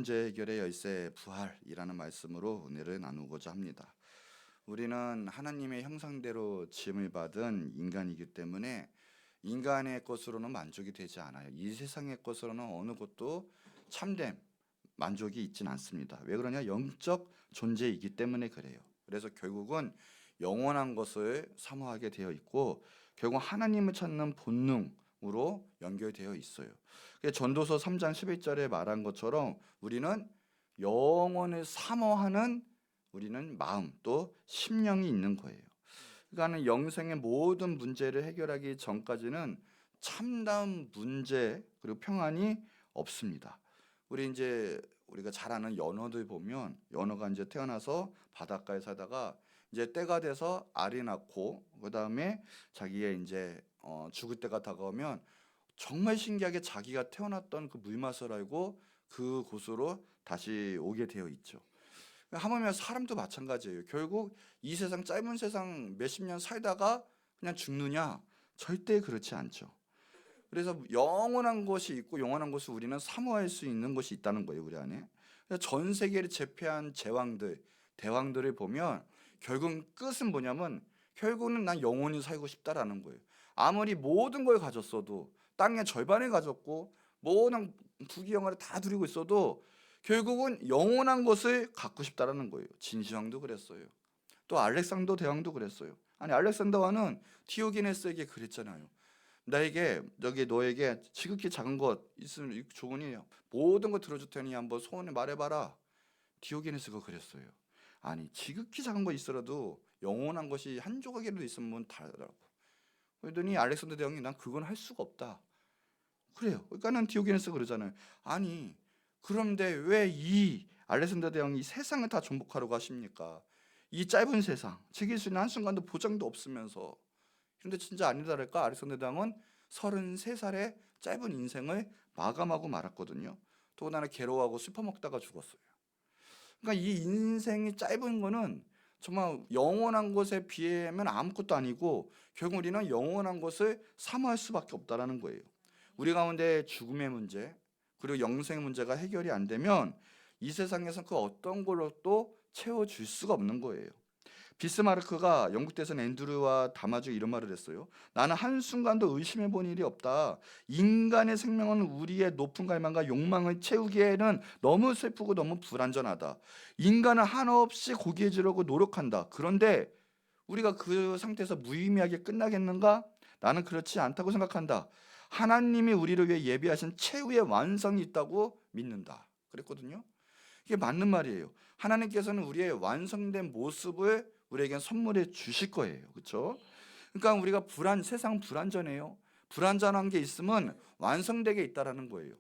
문제 해결의 열쇠 부활이라는 말씀으로 은혜를 나누고자 합니다. 우리는 하나님의 형상대로 지음을 받은 인간이기 때문에 인간의 것으로는 만족이 되지 않아요. 이 세상의 것으로는 어느 것도 참된 만족이 있진 않습니다. 왜 그러냐? 영적 존재이기 때문에 그래요. 그래서 결국은 영원한 것을 사모하게 되어 있고 결국 하나님을 찾는 본능으로 연결되어 있어요. 전도서 3장 11절에 말한 것처럼 우리는 영원을 사모하는 우리는 마음 또 심령이 있는 거예요. 그러니까 영생의 모든 문제를 해결하기 전까지는 참다운 문제 그리고 평안이 없습니다. 우리가 잘 아는 연어들 보면 연어가 이제 태어나서 바닷가에 살다가 이제 때가 돼서 알이 낳고 그다음에 자기의 이제 죽을 때가 다가오면 정말 신기하게 자기가 태어났던 그 물맛을 알고 그 곳으로 다시 오게 되어 있죠. 하물며 사람도 마찬가지예요. 결국 이 세상 짧은 세상 몇십 년 살다가 그냥 죽느냐? 절대 그렇지 않죠. 그래서 영원한 것이 있고 영원한 것을 우리는 사모할 수 있는 것이 있다는 거예요, 우리 안에. 전 세계를 제패한 제왕들, 대왕들을 보면 결국 끝은 뭐냐면 결국은 난 영원히 살고 싶다라는 거예요. 아무리 모든 걸 가졌어도 땅의 절반을 가졌고 모든 부귀영화를 다 누리고 있어도 결국은 영원한 것을 갖고 싶다라는 거예요. 진시황도 그랬어요. 또 알렉산더 대왕도 그랬어요. 아니 알렉산더 왕은 디오게네스에게 그랬잖아요. 너에게 지극히 작은 것 있으면 좋으니 모든 거 들어줄 테니 한번 소원을 말해봐라. 디오게네스가 그랬어요. 아니 지극히 작은 거 있어라도 영원한 것이 한 조각이라도 있으면 달라고. 그러더니 알렉산더 대왕이 난 그건 할 수가 없다. 그래요. 그러니까는 디오게네스가 그러잖아요. 아니 그런데 왜 이 알렉산더 대왕이 세상을 다 정복하려고 하십니까? 이 짧은 세상 즐길 수 있는 한순간도 보장도 없으면서. 그런데 진짜 아니다랄까? 알렉산더 대왕은 33살의 짧은 인생을 마감하고 말았거든요. 더군다나 괴로워하고 슬퍼먹다가 죽었어요. 그러니까 이 인생이 짧은 거는 정말 영원한 것에 비하면 아무것도 아니고 결국 우리는 영원한 것을 사모할 수밖에 없다라는 거예요. 우리 가운데 죽음의 문제 그리고 영생의 문제가 해결이 안 되면 이 세상에서 그 어떤 걸로 또 채워줄 수가 없는 거예요. 비스마르크가 영국 대선 앤드류와 담아주고 이런 말을 했어요. 나는 한순간도 의심해 본 일이 없다. 인간의 생명은 우리의 높은 갈망과 욕망을 채우기에는 너무 슬프고 너무 불완전하다. 인간은 한없이 고귀해지려고 노력한다. 그런데 우리가 그 상태에서 무의미하게 끝나겠는가? 나는 그렇지 않다고 생각한다. 하나님이 우리를 위해 예비하신 최후의 완성이 있다고 믿는다. 그랬거든요. 이게 맞는 말이에요. 하나님께서는 우리의 완성된 모습을 우리에게 선물해 주실 거예요. 그렇죠? 그러니까 우리가 세상 불완전해요. 불완전한 게 있으면 완성되게 있다라는 거예요.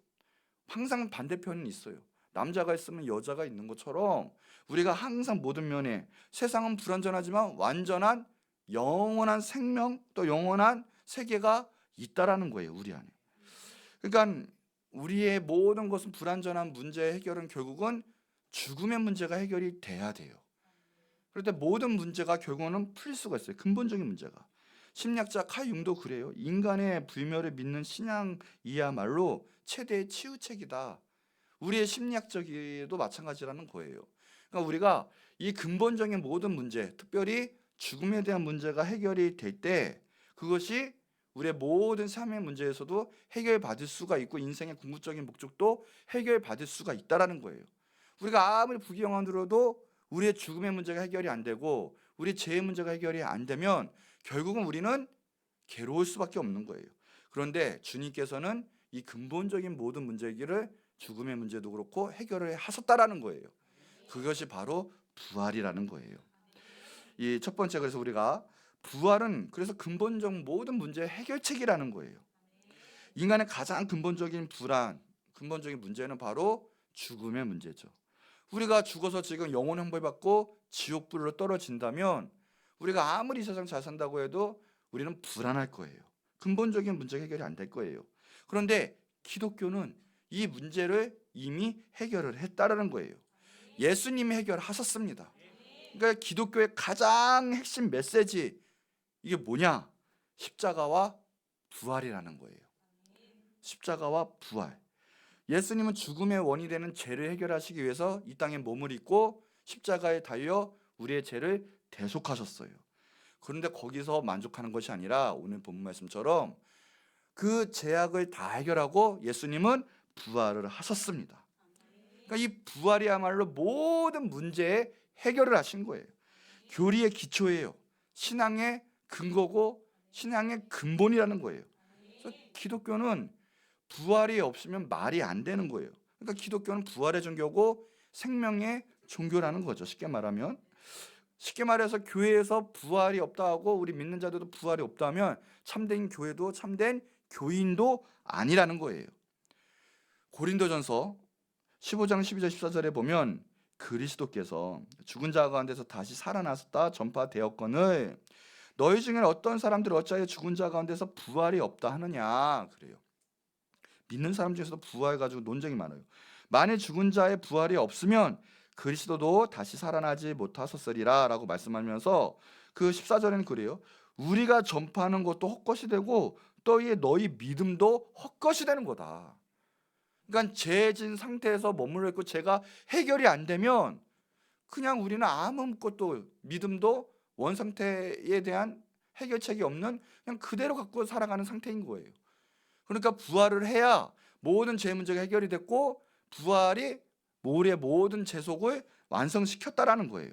항상 반대편은 있어요. 남자가 있으면 여자가 있는 것처럼 우리가 항상 모든 면에 세상은 불완전하지만 완전한 영원한 생명 또 영원한 세계가 있다라는 거예요. 우리 안에. 그러니까 우리의 모든 것은 불완전한 문제 해결은 결국은 죽음의 문제가 해결이 돼야 돼요. 그런데 모든 문제가 결국은 풀릴 수가 있어요. 근본적인 문제가. 심리학자 칼 융도 그래요. 인간의 불멸을 믿는 신앙이야말로 최대의 치유책이다. 우리의 심리학적에도 마찬가지라는 거예요. 그러니까 우리가 이 근본적인 모든 문제, 특별히 죽음에 대한 문제가 해결이 될 때 그것이 우리의 모든 삶의 문제에서도 해결받을 수가 있고 인생의 궁극적인 목적도 해결받을 수가 있다라는 거예요. 우리가 아무리 부귀영화 들어도 우리의 죽음의 문제가 해결이 안 되고 우리 죄의 문제가 해결이 안 되면 결국은 우리는 괴로울 수밖에 없는 거예요. 그런데 주님께서는 이 근본적인 모든 문제를 죽음의 문제도 그렇고 해결을 하셨다라는 거예요. 그것이 바로 부활이라는 거예요. 이 첫 번째 그래서 우리가 부활은 그래서 근본적 모든 문제의 해결책이라는 거예요. 인간의 가장 근본적인 불안, 근본적인 문제는 바로 죽음의 문제죠. 우리가 죽어서 지금 영혼 형벌받고 지옥불로 떨어진다면 우리가 아무리 세상 잘 산다고 해도 우리는 불안할 거예요. 근본적인 문제 해결이 안 될 거예요. 그런데 기독교는 이 문제를 이미 해결을 했다라는 거예요. 예수님이 해결하셨습니다. 그러니까 기독교의 가장 핵심 메시지 이게 뭐냐? 십자가와 부활이라는 거예요. 십자가와 부활. 예수님은 죽음의 원인이 되는 죄를 해결하시기 위해서 이 땅에 몸을 입고 십자가에 달려 우리의 죄를 대속하셨어요. 그런데 거기서 만족하는 것이 아니라 오늘 본문 말씀처럼 그 죄악을 다 해결하고 예수님은 부활을 하셨습니다. 그러니까 이 부활이야말로 모든 문제의 해결을 하신 거예요. 교리의 기초예요. 신앙의 근거고 신앙의 근본이라는 거예요. 그래서 기독교는 부활이 없으면 말이 안 되는 거예요. 그러니까 기독교는 부활의 종교고 생명의 종교라는 거죠. 쉽게 말하면. 쉽게 말해서 교회에서 부활이 없다 하고 우리 믿는 자들도 부활이 없다면 참된 교회도 참된 교인도 아니라는 거예요. 고린도전서 15장 12절 14절에 보면 그리스도께서 죽은 자 가운데서 다시 살아나셨다 전파되었거늘 너희 중에 어떤 사람들이 어찌하여 죽은 자 가운데서 부활이 없다 하느냐 그래요. 믿는 사람 중에서도 부활 가지고 논쟁이 많아요. 만일 죽은 자의 부활이 없으면 그리스도도 다시 살아나지 못하셨으리라 라고 말씀하면서 그 14절에는 그래요. 우리가 전파하는 것도 헛것이 되고 또 너희 믿음도 헛것이 되는 거다. 그러니까 죄진 상태에서 머물러 있고 죄가 해결이 안 되면 그냥 우리는 아무것도 믿음도 원 상태에 대한 해결책이 없는 그냥 그대로 갖고 살아가는 상태인 거예요. 그러니까 부활을 해야 모든 죄 문제가 해결이 됐고 부활이 우리의 모든 죄속을 완성시켰다라는 거예요.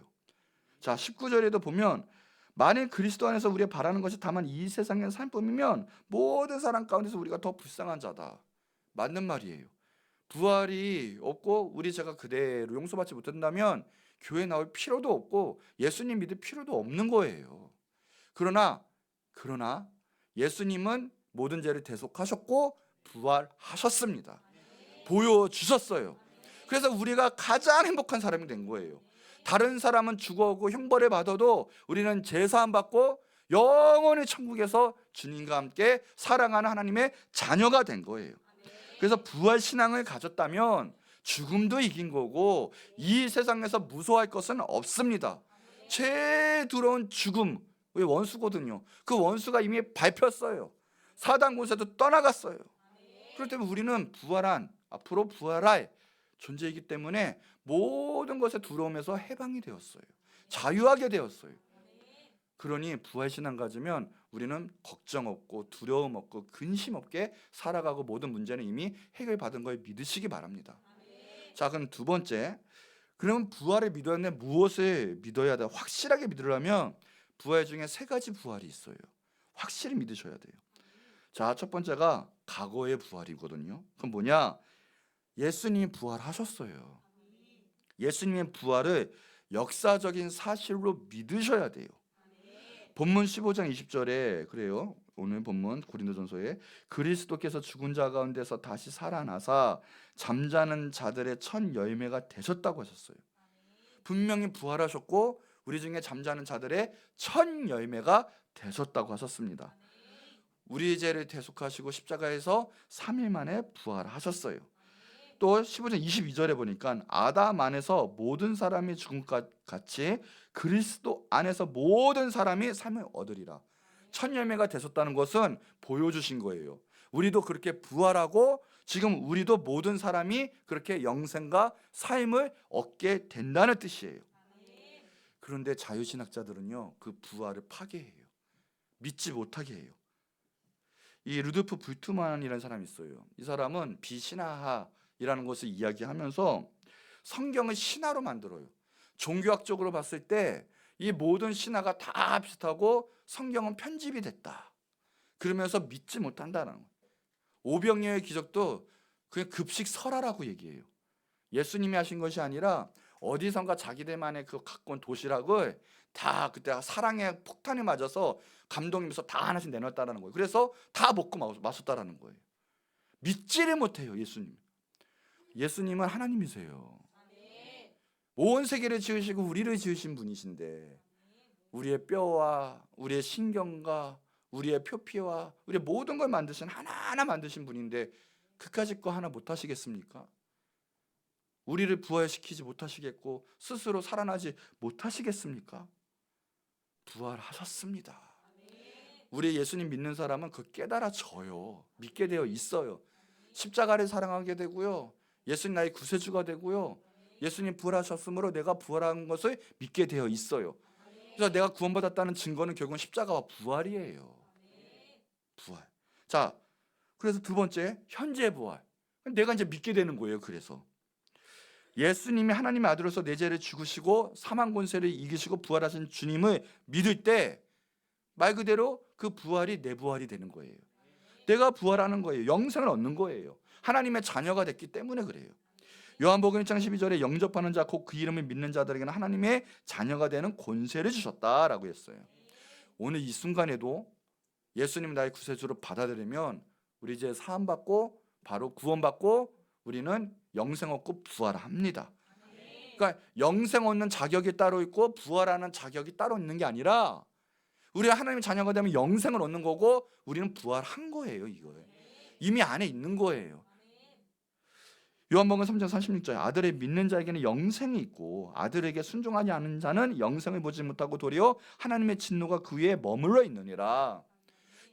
자, 19절에도 보면 만일 그리스도 안에서 우리가 바라는 것이 다만 이 세상의 삶뿐이면 모든 사람 가운데서 우리가 더 불쌍한 자다. 맞는 말이에요. 부활이 없고 우리 죄가 그대로 용서받지 못한다면 교회 나올 필요도 없고 예수님 믿을 필요도 없는 거예요. 그러나 예수님은 모든 죄를 대속하셨고 부활하셨습니다. 보여주셨어요. 그래서 우리가 가장 행복한 사람이 된 거예요. 다른 사람은 죽어오고 형벌을 받아도 우리는 제사함 받고 영원히 천국에서 주님과 함께 사랑하는 하나님의 자녀가 된 거예요. 그래서 부활 신앙을 가졌다면 죽음도 이긴 거고 이 세상에서 무서워할 것은 없습니다. 제일 두려운 죽음, 우리 원수거든요. 그 원수가 이미 밟혔어요. 사단 권세도 떠나갔어요. 그렇기 때문에 우리는 앞으로 부활할 존재이기 때문에 모든 것에 두려움에서 해방이 되었어요. 자유하게 되었어요. 그러니 부활신앙 가지면 우리는 걱정 없고 두려움 없고 근심 없게 살아가고 모든 문제는 이미 해결받은 걸 믿으시기 바랍니다. 자, 그럼 두 번째, 그러면 부활을 믿어야 하는데 무엇을 믿어야 돼? 확실하게 믿으려면 부활 중에 세 가지 부활이 있어요. 확실히 믿으셔야 돼요. 자, 첫 번째가 과거의 부활이거든요. 그럼 뭐냐? 예수님이 부활하셨어요. 예수님의 부활을 역사적인 사실로 믿으셔야 돼요. 본문 15장 20절에 그래요. 오늘 본문 고린도전서에 그리스도께서 죽은 자 가운데서 다시 살아나사 잠자는 자들의 첫 열매가 되셨다고 하셨어요. 분명히 부활하셨고 우리 중에 잠자는 자들의 첫 열매가 되셨다고 하셨습니다. 우리의 죄를 대속하시고 십자가에서 3일 만에 부활하셨어요. 또 15장 22절에 보니까 아담 안에서 모든 사람이 죽은 것 같이 그리스도 안에서 모든 사람이 삶을 얻으리라. 첫 열매가 되셨다는 것은 보여주신 거예요. 우리도 그렇게 부활하고 지금 우리도 모든 사람이 그렇게 영생과 삶을 얻게 된다는 뜻이에요. 그런데 자유신학자들은요, 그 부활을 파괴해요. 믿지 못하게 해요. 이 루돌프 불트만이라는 사람이 있어요. 이 사람은 비신화이라는 것을 이야기하면서 성경을 신화로 만들어요. 종교학적으로 봤을 때 이 모든 신화가 다 비슷하고 성경은 편집이 됐다. 그러면서 믿지 못한다는 거예요. 오병이어의 기적도 그냥 급식 설화라고 얘기해요. 예수님이 하신 것이 아니라 어디선가 자기들만의 그 갖고 온 도시락을 다 그때 사랑의 폭탄이 맞아서 감동이면서 다 하나씩 내놨다라는 거예요. 그래서 다 먹고 마셨다라는 거예요. 믿지를 못해요, 예수님. 예수님은 하나님이세요. 온 세계를 지으시고 우리를 지으신 분이신데 우리의 뼈와 우리의 신경과 우리의 표피와 우리의 모든 걸 만드신 하나하나 만드신 분인데 그까짓 거 하나 못 하시겠습니까? 우리를 부활시키지 못하시겠고 스스로 살아나지 못하시겠습니까? 부활하셨습니다. 우리 예수님 믿는 사람은 그 깨달아져요. 믿게 되어 있어요. 십자가를 사랑하게 되고요. 예수님 나의 구세주가 되고요. 예수님 부활하셨으므로 내가 부활한 것을 믿게 되어 있어요. 그래서 내가 구원받았다는 증거는 결국은 십자가와 부활이에요. 부활. 자, 그래서 두 번째, 현재 부활. 내가 이제 믿게 되는 거예요. 그래서 예수님이 하나님의 아들로서 내 죄를 죽으시고 사망 권세를 이기시고 부활하신 주님을 믿을 때 말 그대로 그 부활이 내 부활이 되는 거예요. 내가 부활하는 거예요. 영생을 얻는 거예요. 하나님의 자녀가 됐기 때문에 그래요. 요한복음 1장 12절에 영접하는 자 곧 그 이름을 믿는 자들에게는 하나님의 자녀가 되는 권세를 주셨다라고 했어요. 오늘 이 순간에도 예수님 나의 구세주로 받아들이면 우리 이제 사함받고 바로 구원받고 우리는 영생 얻고 부활합니다. 그러니까 영생 얻는 자격이 따로 있고 부활하는 자격이 따로 있는 게 아니라 우리가 하나님의 자녀가 되면 영생을 얻는 거고 우리는 부활한 거예요. 이거예요. 이미 안에 있는 거예요. 요한복음 3장 36절 아들을 믿는 자에게는 영생이 있고 아들에게 순종하지 않은 자는 영생을 보지 못하고 도리어 하나님의 진노가 그 위에 머물러 있느니라.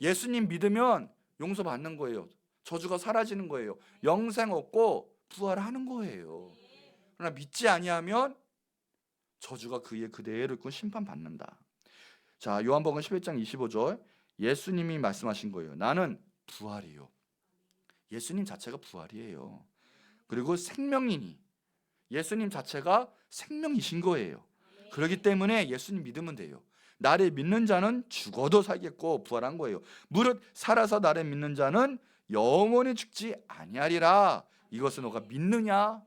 예수님 믿으면 용서받는 거예요. 저주가 사라지는 거예요. 영생 얻고 부활하는 거예요. 그러나 믿지 아니하면 저주가 그 위에 그대로 있고 심판받는다. 자, 요한복음 11장 25절 예수님이 말씀하신 거예요. 나는 부활이요. 예수님 자체가 부활이에요. 그리고 생명이니 예수님 자체가 생명이신 거예요. 그렇기 때문에 예수님 믿으면 돼요. 나를 믿는 자는 죽어도 살겠고 부활한 거예요. 무릇 살아서 나를 믿는 자는 영원히 죽지 아니하리라. 이것을 너가 믿느냐?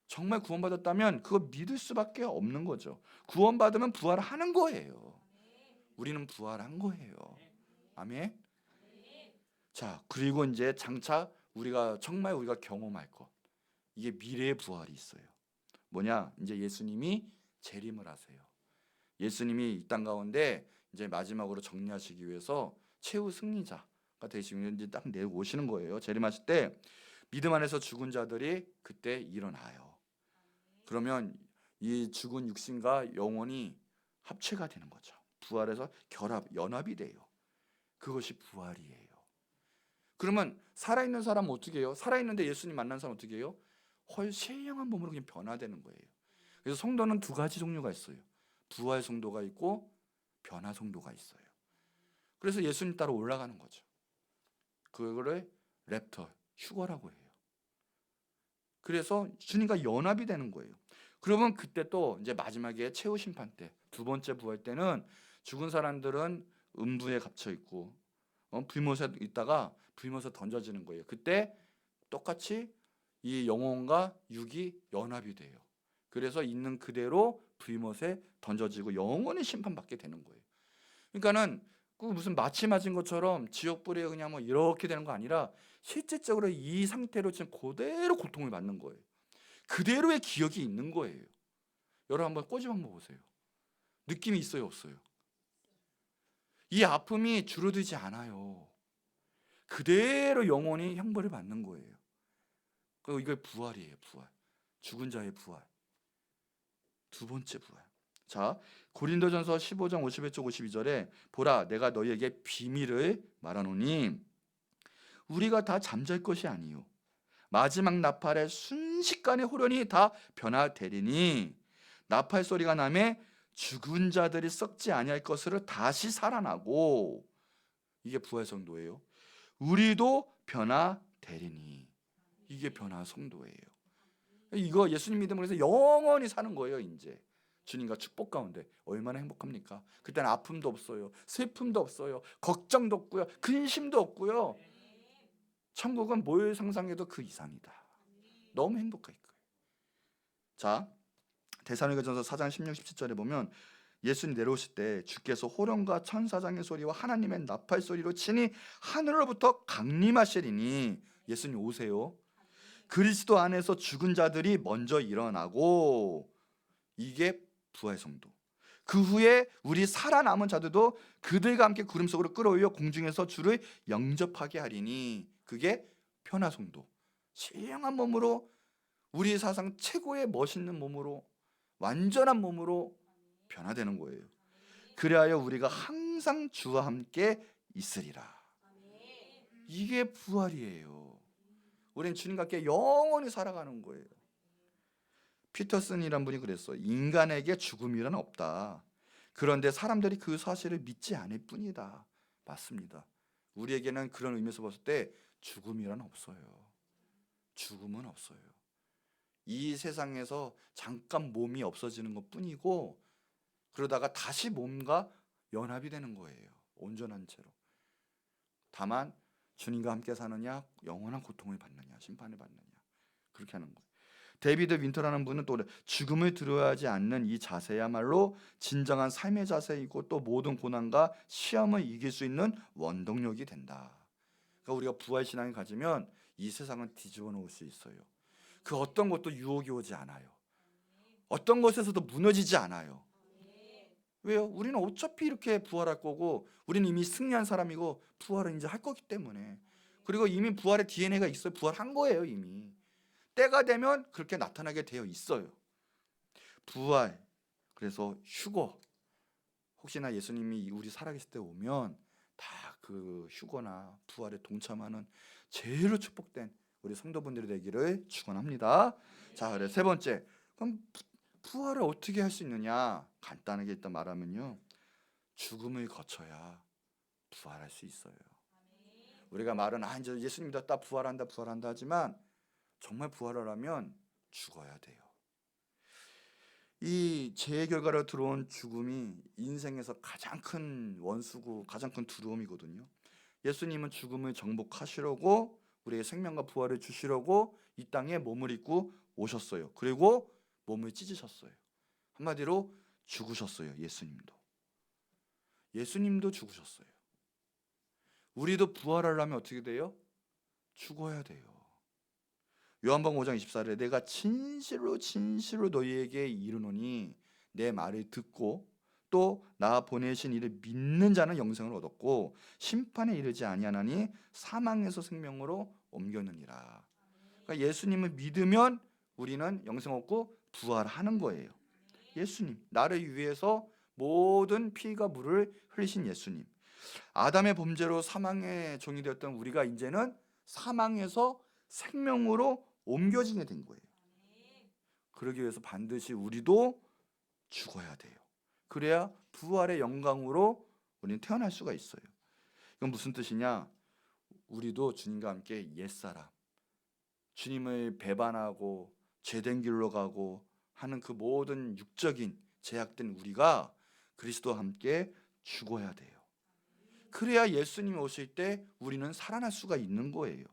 정말 구원받았다면 그거 믿을 수밖에 없는 거죠. 구원받으면 부활하는 거예요. 우리는 부활한 거예요. 아멘. 자, 그리고 이제 장차 우리가 정말 우리가 경험할 것. 이게 미래의 부활이 있어요. 뭐냐? 이제 예수님이 재림을 하세요. 예수님이 이 땅 가운데 이제 마지막으로 정리하시기 위해서 최후 승리자가 되시면 이제 딱 내오시는 거예요. 재림하실 때 믿음 안에서 죽은 자들이 그때 일어나요. 그러면 이 죽은 육신과 영혼이 합체가 되는 거죠. 부활해서 연합이 돼요. 그것이 부활이에요. 그러면 살아있는 사람은 어떻게 해요? 살아있는데 예수님 만난 사람 어떻게 해요? 신령한 몸으로 그냥 변화되는 거예요. 그래서 성도는 두 가지 종류가 있어요. 부활 성도가 있고 변화 성도가 있어요. 그래서 예수님 따라 올라가는 거죠. 그거를 랩터, 휴거라고 해요. 그래서 주님과 연합이 되는 거예요. 그러면 그때 또 이제 마지막에 최후 심판 때, 두 번째 부활 때는 죽은 사람들은 음부에 갇혀 있고 불못에 있다가 불못에 던져지는 거예요. 그때 똑같이 이 영혼과 육이 연합이 돼요. 그래서 있는 그대로 불못에 던져지고 영원히 심판받게 되는 거예요. 그러니까는 그 무슨 마취 맞은 것처럼 지옥불에 그냥 뭐 이렇게 되는 거 아니라 실질적으로 이 상태로 지금 그대로 고통을 받는 거예요. 그대로의 기억이 있는 거예요. 여러분 한번 꼬집 한번 보세요. 느낌이 있어요, 없어요? 이 아픔이 줄어들지 않아요. 그대로 영원히 형벌을 받는 거예요. 그리고 이게 부활이에요, 부활. 죽은 자의 부활. 두 번째 부활. 자, 고린도전서 15장 51쪽 52절에 보라 내가 너희에게 비밀을 말하노니 우리가 다 잠잘 것이 아니요 마지막 나팔의 순식간에 호련히 다 변화되리니 나팔 소리가 나매 죽은 자들이 썩지 아니할 것으로 다시 살아나고 이게 부활 성도예요. 우리도 변화되리니 이게 변화 성도예요. 이거 예수님 믿음으로 해서 영원히 사는 거예요. 이제 주님과 축복 가운데 얼마나 행복합니까? 그때는 아픔도 없어요, 슬픔도 없어요, 걱정도 없고요, 근심도 없고요. 천국은 뭘 상상해도 그 이상이다. 너무 행복할 거예요. 자, 데살로니가전서 4장 16, 17절에 보면 예수님 내려오실 때 주께서 호령과 천사장의 소리와 하나님의 나팔 소리로 친히 하늘로부터 강림하시리니 예수님 오세요. 그리스도 안에서 죽은 자들이 먼저 일어나고 이게 부활 성도. 그 후에 우리 살아남은 자들도 그들과 함께 구름 속으로 끌어올려 공중에서 주를 영접하게 하리니 그게 변화 성도. 신령한 몸으로 우리 사상 최고의 멋있는 몸으로 완전한 몸으로 변화되는 거예요. 그리하여 우리가 항상 주와 함께 있으리라. 이게 부활이에요. 우리는 주님과 함께 영원히 살아가는 거예요. 피터슨이란 분이 그랬어. 인간에게 죽음이란 없다. 그런데 사람들이 그 사실을 믿지 않을 뿐이다. 맞습니다. 우리에게는 그런 의미에서 봤을 때 죽음이란 없어요. 죽음은 없어요. 이 세상에서 잠깐 몸이 없어지는 것 뿐이고, 그러다가 다시 몸과 연합이 되는 거예요. 온전한 채로. 다만 주님과 함께 사느냐, 영원한 고통을 받느냐, 심판을 받느냐, 그렇게 하는 거예요. 데이비드 윈터라는 분은 또 죽음을 두려워하지 않는 이 자세야말로 진정한 삶의 자세이고 또 모든 고난과 시험을 이길 수 있는 원동력이 된다. 그러니까 우리가 부활신앙을 가지면 이 세상은 뒤집어 놓을 수 있어요. 그 어떤 것도 유혹이 오지 않아요. 어떤 것에서도 무너지지 않아요. 왜요? 우리는 어차피 이렇게 부활할 거고, 우리는 이미 승리한 사람이고 부활을 이제 할 거기 때문에. 그리고 이미 부활의 DNA가 있어요. 부활한 거예요, 이미. 때가 되면 그렇게 나타나게 되어 있어요. 부활, 그래서 휴거. 혹시나 예수님이 우리 살아계실 때 오면 다 그 휴거나 부활에 동참하는 제일로 축복된 우리 성도분들이 되기를 축원합니다. 자, 그래 세 번째. 그럼 부활을 어떻게 할 수 있느냐? 간단하게 일단 말하면요, 죽음을 거쳐야 부활할 수 있어요. 우리가 말은 이제 예수님도 다 부활한다 하지만 정말 부활을 하면 죽어야 돼요. 이 죄의 결과로 들어온 죽음이 인생에서 가장 큰 원수고 가장 큰 두려움이거든요. 예수님은 죽음을 정복하시려고, 우리의 생명과 부활을 주시려고 이 땅에 몸을 입고 오셨어요. 그리고 몸을 찢으셨어요. 한마디로 죽으셨어요. 예수님도 죽으셨어요. 우리도 부활하려면 어떻게 돼요? 죽어야 돼요. 요한복음 5장 24절에 내가 진실로 너희에게 이르노니 내 말을 듣고 또 나 보내신 이를 믿는 자는 영생을 얻었고 심판에 이르지 아니하나니 사망에서 생명으로 옮겼느니라. 그러니까 예수님을 믿으면 우리는 영생 얻고 부활하는 거예요. 예수님, 나를 위해서 모든 피가 물을 흘리신 예수님. 아담의 범죄로 사망의 종이 되었던 우리가 이제는 사망에서 생명으로 옮겨지게 된 거예요. 그러기 위해서 반드시 우리도 죽어야 돼요. 그래야 부활의 영광으로 우리는 태어날 수가 있어요. 이건 무슨 뜻이냐? 우리도 주님과 함께 옛사람, 주님을 배반하고 죄된 길로 가고 하는 그 모든 육적인 제약된 우리가 그리스도와 함께 죽어야 돼요. 그래야 예수님이 오실 때 우리는 살아날 수가 있는 거예요.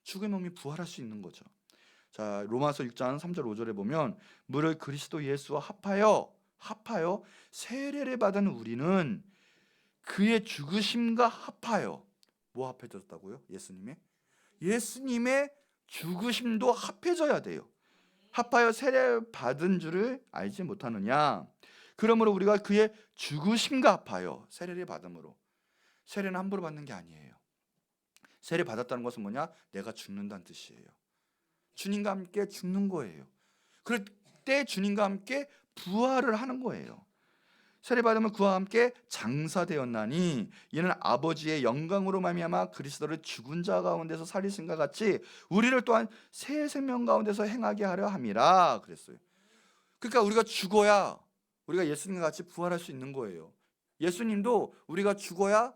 죽은 몸이 부활할 수 있는 거죠. 자, 로마서 6장 3절 5절에 보면 무릇 그리스도 예수와 합하여 세례를 받은 우리는 그의 죽으심과 합하여 뭐 합해졌다고요? 예수님의 죽으심도 합해져야 돼요. 합하여 세례 받은 줄을 알지 못하느냐? 그러므로 우리가 그의 죽으심과 합하여 세례를 받음으로. 세례는 함부로 받는 게 아니에요. 세례 받았다는 것은 뭐냐? 내가 죽는다는 뜻이에요. 주님과 함께 죽는 거예요. 그럴 때 주님과 함께 부활을 하는 거예요. 세례 받으면 그와 함께 장사되었나니 이는 아버지의 영광으로 말미암아 그리스도를 죽은 자 가운데서 살리신과 같이 우리를 또한 새 생명 가운데서 행하게 하려 함이라 그랬어요. 그러니까 우리가 죽어야 우리가 예수님과 같이 부활할 수 있는 거예요. 예수님도 우리가 죽어야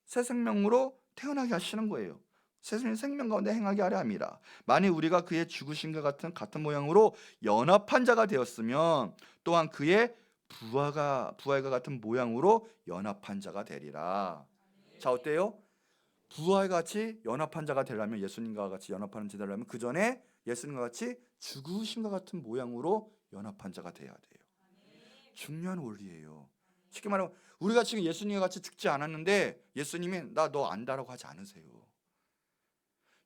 새 생명으로 태어나게 하시는 거예요. 새 생명 가운데 행하게 하려 함이라. 만일 우리가 그의 죽으심과 같은 모양으로 연합한 자가 되었으면 또한 그의 부활과 같은 모양으로 연합한 자가 되리라. 자, 어때요? 부활같이 연합한 자가 되려면, 예수님과 같이 연합하는 자가 되려면 그 전에 예수님과 같이 죽으심과 같은 모양으로 연합한 자가 돼야 돼요. 중요한 원리예요. 쉽게 말하면 우리가 지금 예수님과 같이 죽지 않았는데 예수님이 나 너 안다라고 하지 않으세요.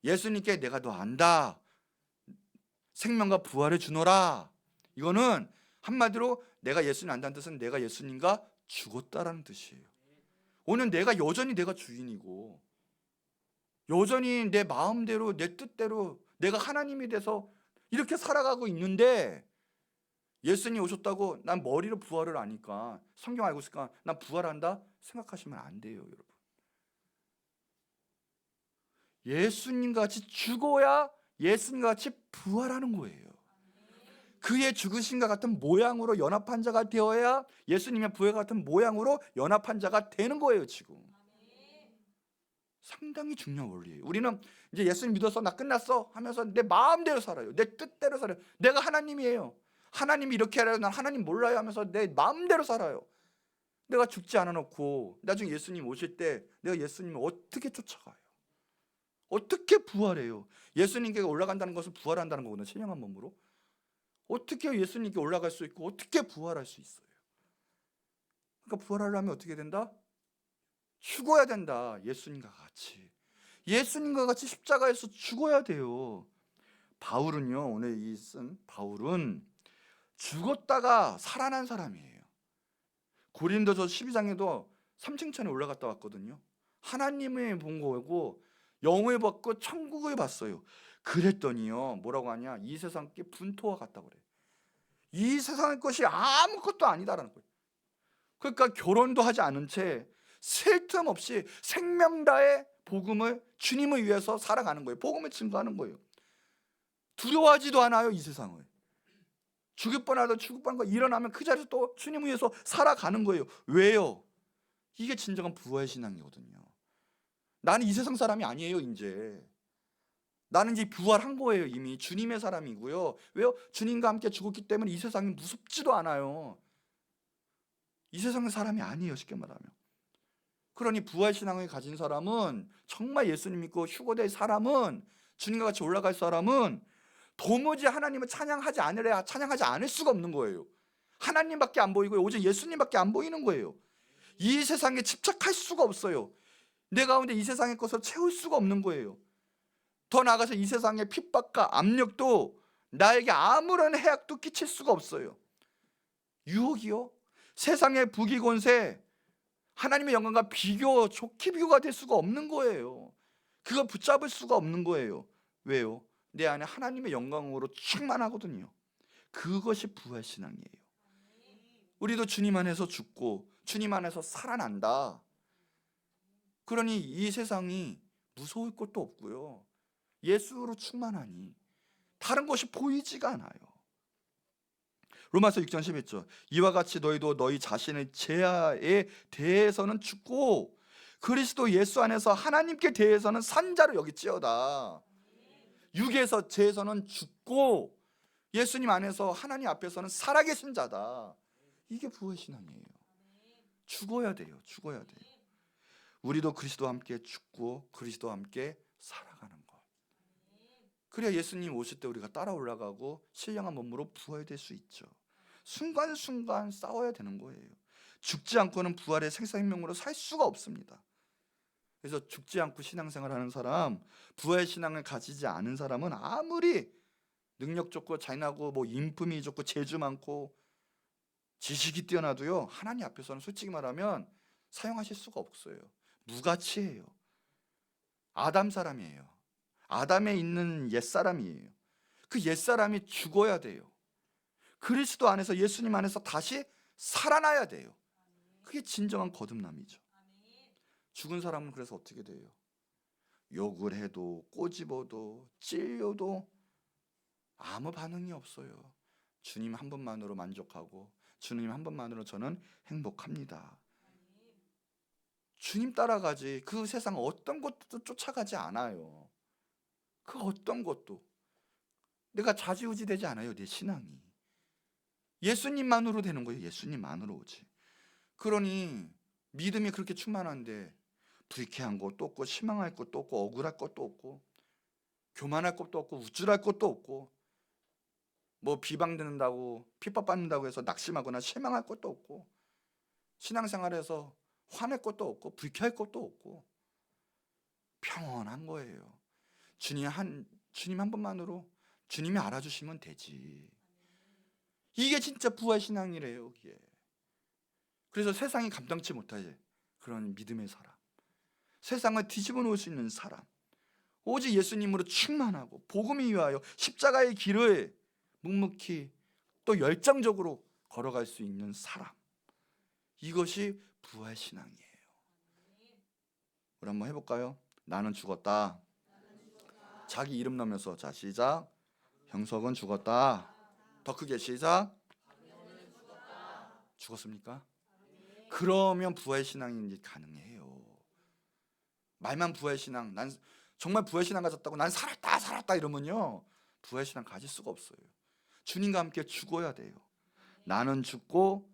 예수님께 내가 너 안다, 생명과 부활을 주노라. 이거는 한마디로 내가 예수님 안다는 뜻은 내가 예수님과 죽었다라는 뜻이에요. 오늘 내가 여전히 내가 주인이고 여전히 내 마음대로 내 뜻대로 내가 하나님이 돼서 이렇게 살아가고 있는데 예수님이 오셨다고 난 머리로 부활을 아니까, 성경 알고 있으니까 난 부활한다 생각하시면 안 돼요, 여러분. 예수님과 같이 죽어야 예수님과 같이 부활하는 거예요. 그의 죽으심과 같은 모양으로 연합한 자가 되어야 예수님의 부활과 같은 모양으로 연합한 자가 되는 거예요. 지금 상당히 중요한 원리예요. 우리는 이제 예수님 믿어서 나 끝났어 하면서 내 마음대로 살아요. 내 뜻대로 살아요. 내가 하나님이에요. 하나님이 이렇게 하래요. 난 하나님 몰라요 하면서 내 마음대로 살아요. 내가 죽지 않아 놓고 나중에 예수님 오실 때 내가 예수님을 어떻게 쫓아가요? 어떻게 부활해요? 예수님께 올라간다는 것은 부활한다는 거거든요. 신령한 몸으로. 어떻게 예수님께 올라갈 수 있고 어떻게 부활할 수 있어요? 그러니까 부활하려면 어떻게 된다? 죽어야 된다. 예수님과 같이. 예수님과 같이 십자가에서 죽어야 돼요. 바울은요, 오늘 이 쓴 바울은 죽었다가 살아난 사람이에요. 고린도서 12장에도 3층천에 올라갔다 왔거든요. 하나님을 본 거고 영을 받고 천국을 봤어요. 그랬더니요, 뭐라고 하냐? 이 세상께 분토와 같다고 그래요. 이 세상의 것이 아무것도 아니다라는 거예요. 그러니까 결혼도 하지 않은 채 쉴 틈 없이 생명다의 복음을 주님을 위해서 살아가는 거예요. 복음을 증거하는 거예요. 두려워하지도 않아요. 이 세상을. 죽을 뻔하다 죽을 뻔한 거 일어나면 그 자리에서 또 주님을 위해서 살아가는 거예요. 왜요? 이게 진정한 부활 신앙이거든요. 나는 이 세상 사람이 아니에요. 이제 나는 이제 부활한 거예요. 이미 주님의 사람이고요. 왜요? 주님과 함께 죽었기 때문에 이 세상이 무섭지도 않아요. 이 세상의 사람이 아니에요. 쉽게 말하면. 그러니 부활 신앙을 가진 사람은, 정말 예수님 믿고 휴거될 사람은, 주님과 같이 올라갈 사람은 도무지 하나님을 찬양하지 않을 수가 없는 거예요. 하나님밖에 안 보이고 오직 예수님밖에 안 보이는 거예요. 이 세상에 집착할 수가 없어요. 내 가운데 이 세상의 것을 채울 수가 없는 거예요. 더 나아가서 이 세상의 핍박과 압력도 나에게 아무런 해악도 끼칠 수가 없어요. 유혹이요? 세상의 부귀권세, 하나님의 영광과 좋게 비교가 될 수가 없는 거예요. 그거 붙잡을 수가 없는 거예요. 왜요? 내 안에 하나님의 영광으로 충만하거든요. 그것이 부활신앙이에요. 우리도 주님 안에서 죽고 주님 안에서 살아난다. 그러니 이 세상이 무서울 것도 없고요. 예수로 충만하니 다른 것이 보이지가 않아요. 로마서 6장 11절, 이와 같이 너희도 너희 자신의 죄에 대해서는 죽고 그리스도 예수 안에서 하나님께 대해서는 산 자로 여기지어다. 육에서 죄에서는 죽고 예수님 안에서 하나님 앞에서는 살아계신 자다. 이게 부활신앙이에요. 죽어야 돼요. 죽어야 돼요. 우리도 그리스도와 함께 죽고 그리스도와 함께 살아가는 것. 그래야 예수님 오실 때 우리가 따라 올라가고 신령한 몸으로 부활될 수 있죠. 순간순간 싸워야 되는 거예요. 죽지 않고는 부활의 생명으로 살 수가 없습니다. 그래서 죽지 않고 신앙생활하는 사람, 부활 신앙을 가지지 않은 사람은 아무리 능력 좋고 잔인하고 인품이 좋고 재주 많고 지식이 뛰어나도요, 하나님 앞에서는 솔직히 말하면 사용하실 수가 없어요. 무가치예요. 아담 사람이에요. 아담에 있는 옛사람이에요. 그 옛사람이 죽어야 돼요. 그리스도 안에서, 예수님 안에서 다시 살아나야 돼요. 그게 진정한 거듭남이죠. 죽은 사람은 그래서 어떻게 돼요? 욕을 해도 꼬집어도 찔려도 아무 반응이 없어요. 주님 한 분만으로 만족하고 주님 한 분만으로 저는 행복합니다. 주님 따라가지 그 세상 어떤 것도 쫓아가지 않아요. 그 어떤 것도 내가 좌지우지 되지 않아요. 내 신앙이 예수님만으로 되는 거예요. 예수님만으로 오지. 그러니 믿음이 그렇게 충만한데 불쾌한 것도 없고 실망할 것도 없고 억울할 것도 없고 교만할 것도 없고 우쭐할 것도 없고 비방받는다고 핍박받는다고 해서 낙심하거나 실망할 것도 없고 신앙생활에서 화낼 것도 없고 불쾌할 것도 없고 평온한 거예요. 주님 한 분만으로 주님이 알아주시면 되지. 이게 진짜 부활신앙이래요. 이게. 그래서 세상이 감당치 못할 그런 믿음의 사람, 세상을 뒤집어 놓을 수 있는 사람, 오직 예수님으로 충만하고 복음이 위하여 십자가의 길을 묵묵히 또 열정적으로 걸어갈 수 있는 사람, 이것이 부활신앙이에요. 우리 한번 해볼까요? 나는 죽었다. 자기 이름 넣으면서 자 시작. 형석은 죽었다. 더 크게 시작. 죽었습니까? 그러면 부활신앙이 가능해요. 말만 부활신앙, 난 정말 부활신앙 가졌다고 난 살았다 이러면요 부활신앙 가질 수가 없어요. 주님과 함께 죽어야 돼요. 나는 죽고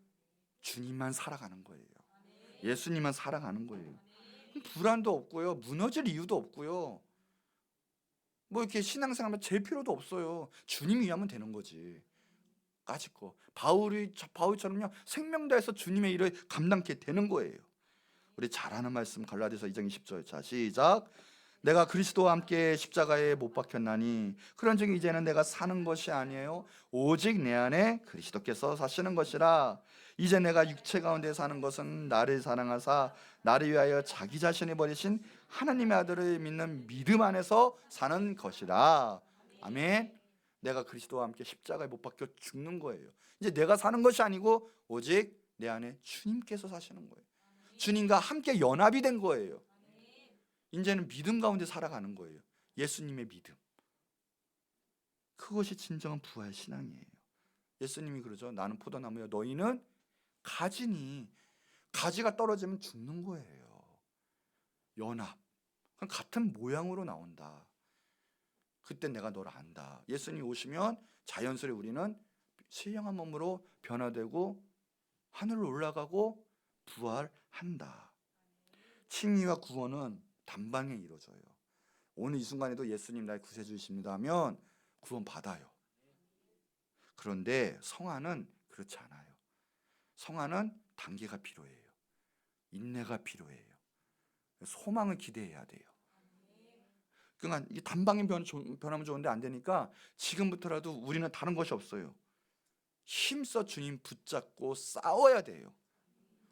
주님만 살아가는 거예요. 예수님만 살아가는 거예요. 불안도 없고요, 무너질 이유도 없고요, 뭐 이렇게 신앙생활하면 제 필요도 없어요. 주님 위하면 되는 거지. 까짓 거 바울처럼요 생명 다해서 주님의 일을 감당케 되는 거예요. 우리 잘 아는 말씀 갈라디아서 2장 20절 자 시작. 내가 그리스도와 함께 십자가에 못 박혔나니 그런즉 이제는 내가 사는 것이 아니에요 오직 내 안에 그리스도께서 사시는 것이라. 이제 내가 육체 가운데 사는 것은 나를 사랑하사 나를 위하여 자기 자신을 버리신 하나님의 아들을 믿는 믿음 안에서 사는 것이라. 아멘. 내가 그리스도와 함께 십자가에 못 박혀 죽는 거예요. 이제 내가 사는 것이 아니고 오직 내 안에 주님께서 사시는 거예요. 주님과 함께 연합이 된 거예요. 이제는 믿음 가운데 살아가는 거예요. 예수님의 믿음. 그것이 진정한 부활 신앙이에요. 예수님이 그러죠. 나는 포도나무야 너희는 가지니. 가지가 떨어지면 죽는 거예요. 연합. 그럼 같은 모양으로 나온다. 그때 내가 너를 안다. 예수님이 오시면 자연스레 우리는 신령한 몸으로 변화되고 하늘로 올라가고 부활한다. 칭의와 구원은 단방에 이루어져요. 오늘 이 순간에도 예수님 나의 구세주이십니다 하면 구원 받아요. 그런데 성화는 그렇지 않아요. 성화는 단계가 필요해요. 인내가 필요해요. 소망을 기대해야 돼요. 그러니까 이게 단방에 변하면 좋은데 안 되니까 지금부터라도 우리는 다른 것이 없어요. 힘써 주님 붙잡고 싸워야 돼요.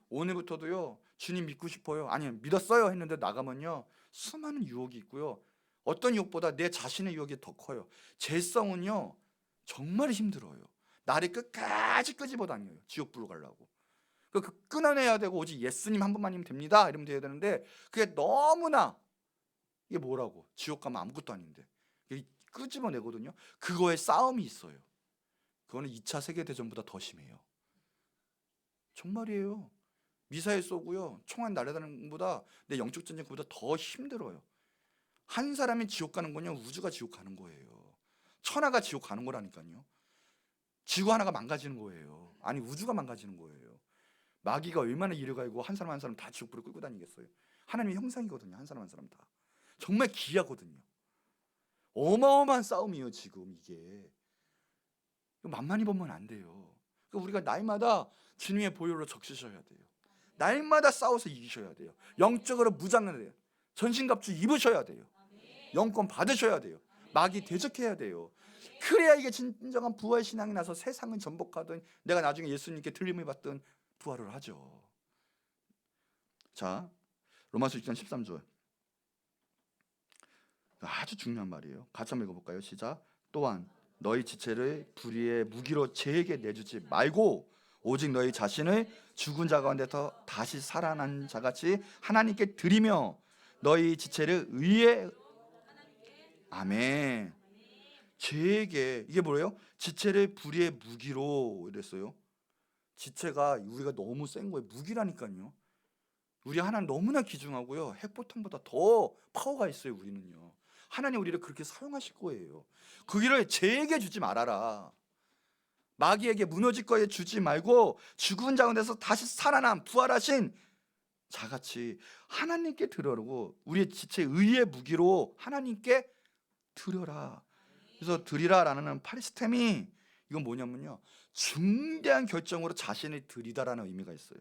오늘부터도요 주님 믿고 싶어요, 아니 믿었어요 했는데 나가면요 수많은 유혹이 있고요, 어떤 유혹보다 내 자신의 유혹이 더 커요. 죄성은요 정말 힘들어요. 나를 끝까지 끄집어 다녀요. 지옥불로 가려고. 그 끊어내야 되고 오직 예수님 한 분만이면 됩니다 이러면 돼야 되는데 그게 너무나 이게 뭐라고 지옥 가면 아무것도 아닌데 끄집어내거든요. 그거에 싸움이 있어요. 그거는 2차 세계대전보다 더 심해요. 정말이에요. 미사일 쏘고요 총알 날아다니는 것보다 내 영적 전쟁 그보다 더 힘들어요. 한 사람이 지옥 가는 거냐 우주가 지옥 가는 거예요. 천하가 지옥 가는 거라니까요. 지구 하나가 망가지는 거예요. 아니 우주가 망가지는 거예요. 마귀가 얼마나 일을 갈고 한 사람 한 사람 다 지옥불을 끌고 다니겠어요. 하나님의 형상이거든요. 한 사람 한 사람 다 정말 귀하거든요. 어마어마한 싸움이에요. 지금 이게 만만히 보면 안 돼요. 그러니까 우리가 날마다 주님의 보혈로 적시셔야 돼요. 날마다 싸워서 이기셔야 돼요. 영적으로 무장을 해요. 전신갑주 입으셔야 돼요. 영권 받으셔야 돼요. 마귀 대적해야 돼요. 그래야 이게 진정한 부활 신앙이 나서 세상은 전복하든 내가 나중에 예수님께 들림을 받든 부활을 하죠. 자, 로마서 6장 13절 아주 중요한 말이에요. 같이 한번 읽어볼까요? 시작. 또한 너희 지체를 불의의 무기로 죄에게 내주지 말고 오직 너희 자신을 죽은 자 가운데서 다시 살아난 자같이 하나님께 드리며 너희 지체를 의의 아멘. 죄에게 이게 뭐예요? 지체를 불의의 무기로 이랬어요. 지체가 우리가 너무 센 거예요. 무기라니까요. 우리 하나님 너무나 귀중하고요. 핵폭탄보다 더 파워가 있어요. 우리는요. 하나님 우리를 그렇게 사용하실 거예요. 그 일을 죄에게 주지 말아라. 마귀에게 무너질 거에 주지 말고 죽은 자 가운데서 다시 살아난 부활하신 자같이 하나님께 드려라고 우리의 지체 의의 무기로 하나님께 드려라. 그래서 드리라라는 파리스템이 이건 뭐냐면요 중대한 결정으로 자신을 드리다라는 의미가 있어요.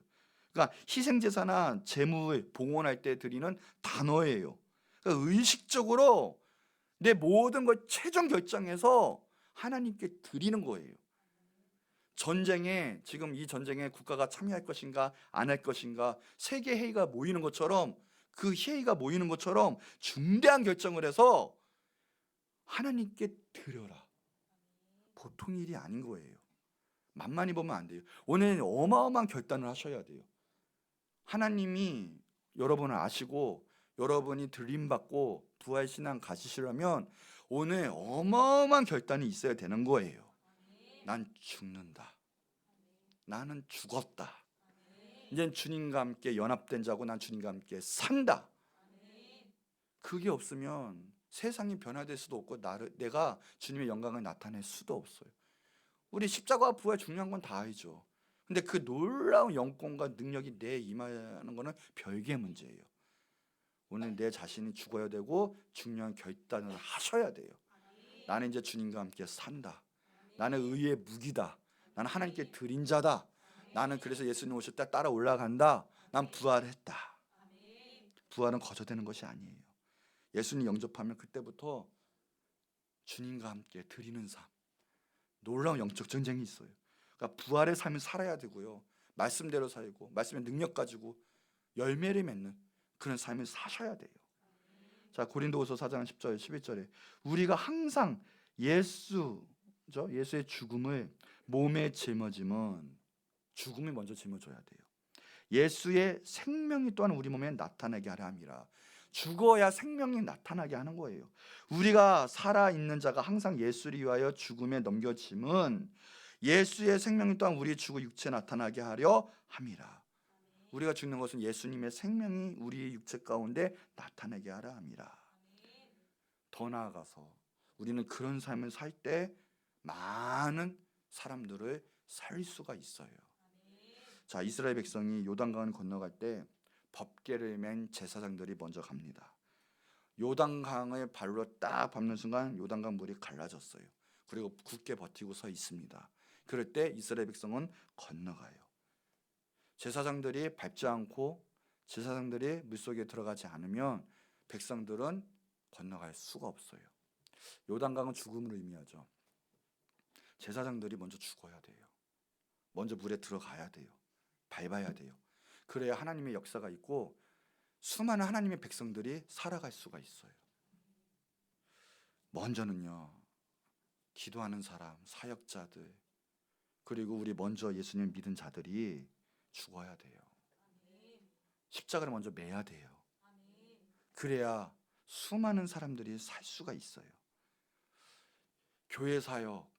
그러니까 희생제사나 제물 봉헌할 때 드리는 단어예요. 그러니까 의식적으로 내 모든 걸 최종 결정해서 하나님께 드리는 거예요. 전쟁에 지금 이 전쟁에 국가가 참여할 것인가 안 할 것인가 세계 회의가 모이는 것처럼 그 회의가 모이는 것처럼 중대한 결정을 해서 하나님께 드려라. 보통 일이 아닌 거예요. 만만히 보면 안 돼요. 오늘 어마어마한 결단을 하셔야 돼요. 하나님이 여러분을 아시고 여러분이 들림받고 부활 신앙 가지시려면 오늘 어마어마한 결단이 있어야 되는 거예요. 난 죽는다. 나는 죽었다. 이제 주님과 함께 연합된 자고 난 주님과 함께 산다. 그게 없으면 세상이 변화될 수도 없고 내가 주님의 영광을 나타낼 수도 없어요. 우리 십자가와 부활 중요한 건 다 알죠. 근데 그 놀라운 영권과 능력이 내 임하는 거는 별개의 문제예요. 오늘 내 자신이 죽어야 되고 중요한 결단을 하셔야 돼요. 나는 이제 주님과 함께 산다. 나는 의의 무기다. 나는 하나님께 드린 자다. 나는 그래서 예수님 오실 때 따라 올라간다. 난 부활했다. 부활은 거저되는 것이 아니에요. 예수님 영접하면 그때부터 주님과 함께 드리는 삶, 놀라운 영적 전쟁이 있어요. 그러니까 부활의 삶을 살아야 되고요. 말씀대로 살고 말씀의 능력 가지고 열매를 맺는 그런 삶을 사셔야 돼요. 자, 고린도후서 4장 10절 11절에 우리가 항상 예수의 죽음을 몸에 짊어지면 죽음이 먼저 짊어져야 돼요. 예수의 생명이 또한 우리 몸에 나타나게 하려 함이라. 죽어야 생명이 나타나게 하는 거예요. 우리가 살아있는 자가 항상 예수를 위하여 죽음에 넘겨짐은 예수의 생명이 또한 우리 죽어 육체에 나타나게 하려 함이라. 우리가 죽는 것은 예수님의 생명이 우리의 육체 가운데 나타나게 하려 함이라. 더 나아가서 우리는 그런 삶을 살 때 많은 사람들을 살릴 수가 있어요. 자, 이스라엘 백성이 요단강을 건너갈 때 법궤를 맨 제사장들이 먼저 갑니다. 요단강을 발로 딱 밟는 순간 요단강 물이 갈라졌어요. 그리고 굳게 버티고 서 있습니다. 그럴 때 이스라엘 백성은 건너가요. 제사장들이 밟지 않고 제사장들이 물속에 들어가지 않으면 백성들은 건너갈 수가 없어요. 요단강은 죽음을 의미하죠. 제사장들이 먼저 죽어야 돼요. 먼저 물에 들어가야 돼요. 밟아야 돼요. 그래야 하나님의 역사가 있고 수많은 하나님의 백성들이 살아갈 수가 있어요. 먼저는요, 기도하는 사람, 사역자들, 그리고 우리 먼저 예수님 믿은 자들이 죽어야 돼요. 십자가를 먼저 매야 돼요. 그래야 수많은 사람들이 살 수가 있어요. 교회 사역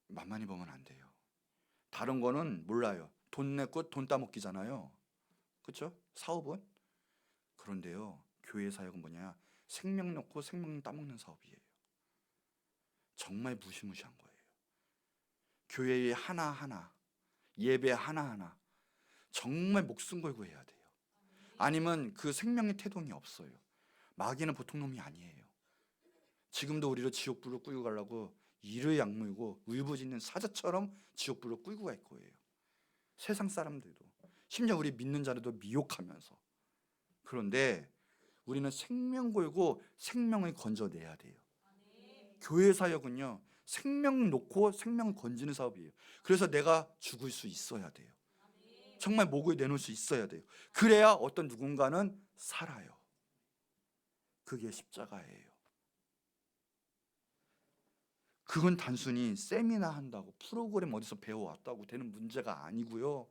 만만히 보면 안 돼요. 다른 거는 몰라요. 돈 내고 돈 따먹기잖아요. 그렇죠? 사업은? 그런데요, 교회 사역은 뭐냐? 생명 놓고 생명 따먹는 사업이에요. 정말 무시무시한 거예요. 교회의 하나하나, 예배 하나하나 정말 목숨 걸고 해야 돼요. 아니면 그 생명의 태동이 없어요. 마귀는 보통 놈이 아니에요. 지금도 우리를 지옥불로 끌고 가려고 이를 약물고 울부짖는 사자처럼 지옥불로 끌고 갈 거예요. 세상 사람들도, 심지어 우리 믿는 자들도 미혹하면서. 그런데 우리는 생명 걸고 생명을 건져내야 돼요. 교회 사역은요, 생명 놓고 생명을 건지는 사업이에요. 그래서 내가 죽을 수 있어야 돼요. 정말 목을 내놓을 수 있어야 돼요. 그래야 어떤 누군가는 살아요. 그게 십자가예요. 그건 단순히 세미나 한다고 프로그램 어디서 배워왔다고 되는 문제가 아니고요.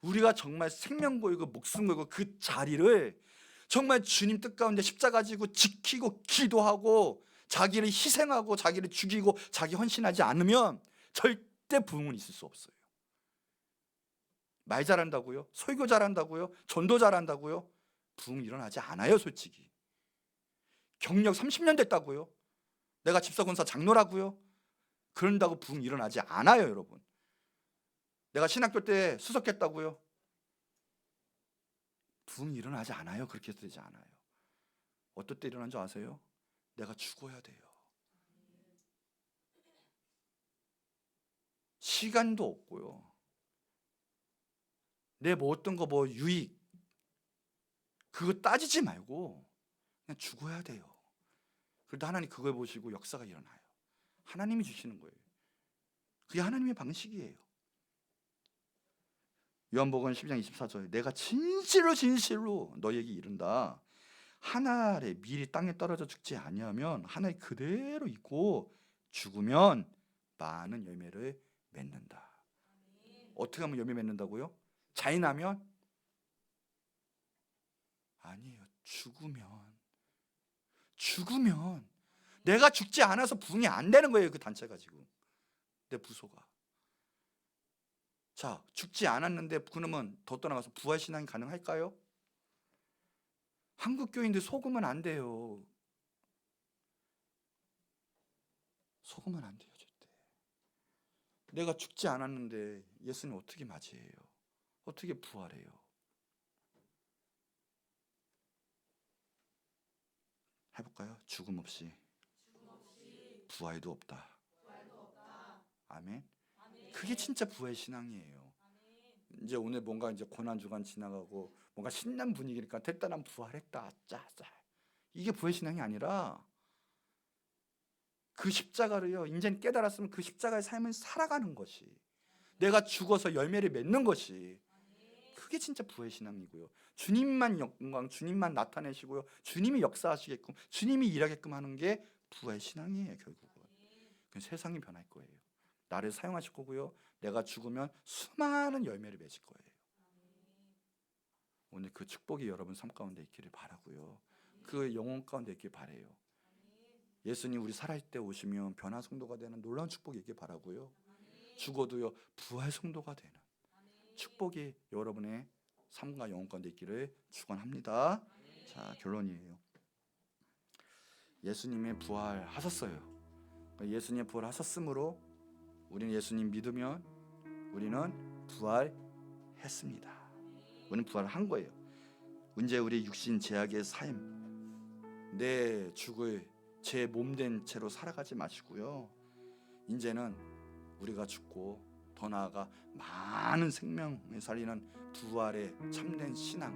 우리가 정말 생명 걸고 목숨 걸고 그 자리를 정말 주님 뜻 가운데 십자가 지고 지키고 기도하고 자기를 희생하고 자기를 죽이고 자기 헌신하지 않으면 절대 부흥은 있을 수 없어요. 말 잘한다고요? 설교 잘한다고요? 전도 잘한다고요? 부흥 일어나지 않아요. 솔직히 경력 30년 됐다고요? 내가 집사권사 장로라고요? 그런다고 부흥 일어나지 않아요. 여러분, 내가 신학교 때 수석했다고요? 부흥 일어나지 않아요. 그렇게 해서 되지 않아요. 어떨 때 일어난 줄 아세요? 내가 죽어야 돼요. 시간도 없고요. 내 뭐 어떤 거 뭐 유익 그거 따지지 말고 그냥 죽어야 돼요. 그런데 하나님 그걸 보시고 역사가 일어나요. 하나님이 주시는 거예요. 그게 하나님의 방식이에요. 요한복음 12장 24절에 내가 진실로 너희에게 이른다. 한 알의 밀이 땅에 떨어져 죽지 아니하면 한 알 그대로 있고 죽으면 많은 열매를 맺는다. 어떻게 하면 열매 맺는다고요? 자인하면? 아니에요. 죽으면. 죽으면 내가 죽지 않아서 부흥이 안 되는 거예요. 그 단체가 지금 내 부소가. 자, 죽지 않았는데 그러면 더 떠나가서 부활 신앙이 가능할까요? 한국 교인들 속으면 안 돼요. 속으면 안 돼요, 절대. 내가 죽지 않았는데 예수님 어떻게 맞이해요? 어떻게 부활해요? 해볼까요? 죽음 없이 부활도 없다. 아멘. 그게 진짜 부활 신앙이에요. 이제 오늘 뭔가 이제 고난 주간 지나가고 뭔가 신난 분위기니까 됐다, 난 부활했다, 짜짜. 이게 부활 신앙이 아니라 그 십자가를요, 이제 깨달았으면 그 십자가의 삶을 살아가는 것이, 내가 죽어서 열매를 맺는 것이, 그게 진짜 부활 신앙이고요. 주님만 영광, 주님만 나타내시고요, 주님이 역사하시게끔, 주님이 일하게끔 하는 게 부활 신앙이에요. 결국은 세상이 변할 거예요. 나를 사용하실 거고요, 내가 죽으면 수많은 열매를 맺을 거예요. 오늘 그 축복이 여러분 삶 가운데 있기를 바라고요, 그 영혼 가운데 있기를 바라요. 예수님 우리 살아있을 때 오시면 변화 성도가 되는 놀라운 축복이 있길 바라고요, 죽어도요 부활 성도가 되는 축복이 여러분의 삶과 영혼 가운데 있기를 축원합니다. 자, 결론이에요. 예수님의 부활하셨어요. 예수님의 부활하셨으므로 우리는 예수님 믿으면 우리는 부활했습니다. 우리는 부활한 거예요. 이제 우리 육신 제약의 삶, 내 죽을 제 몸된 채로 살아가지 마시고요, 이제는 우리가 죽고 더 나아가 많은 생명을 살리는 부활의 참된 신앙,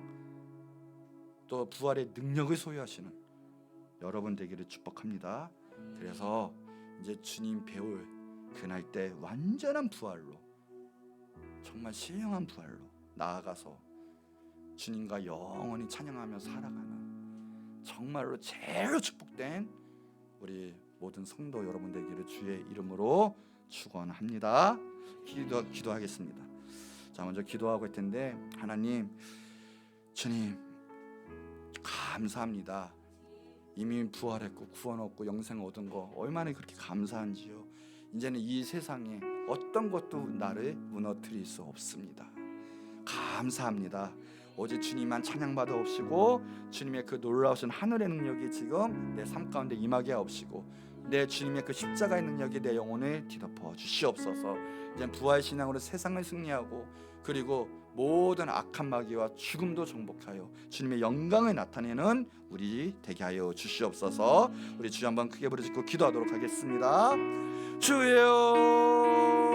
또 부활의 능력을 소유하시는 여러분 되기를 축복합니다. 그래서 이제 주님 배울 그날 때 완전한 부활로, 정말 신령한 부활로 나아가서 주님과 영원히 찬양하며 살아가는 정말로 제일 축복된 우리 모든 성도 여러분 되기를 주의 이름으로 축원합니다. 기도하겠습니다. 자, 먼저 기도하고 할 텐데, 하나님, 주님 감사합니다. 이미 부활했고 구원 얻고 영생 얻은 거 얼마나 그렇게 감사한지요. 이제는 이 세상에 어떤 것도 나를 무너뜨릴 수 없습니다. 감사합니다. 오직 주님만 찬양받아 없이고, 주님의 그 놀라우신 하늘의 능력이 지금 내 삶 가운데 임하게 없이고, 내 주님의 그 십자가의 능력이 내 영혼을 뒤덮어 주시옵소서. 이제 부활 신앙으로 세상을 승리하고, 그리고 모든 악한 마귀와 죽음도 정복하여 주님의 영광을 나타내는 우리 되게 하여 주시옵소서. 우리 주 한번 크게 부르짖고 기도하도록 하겠습니다. 주여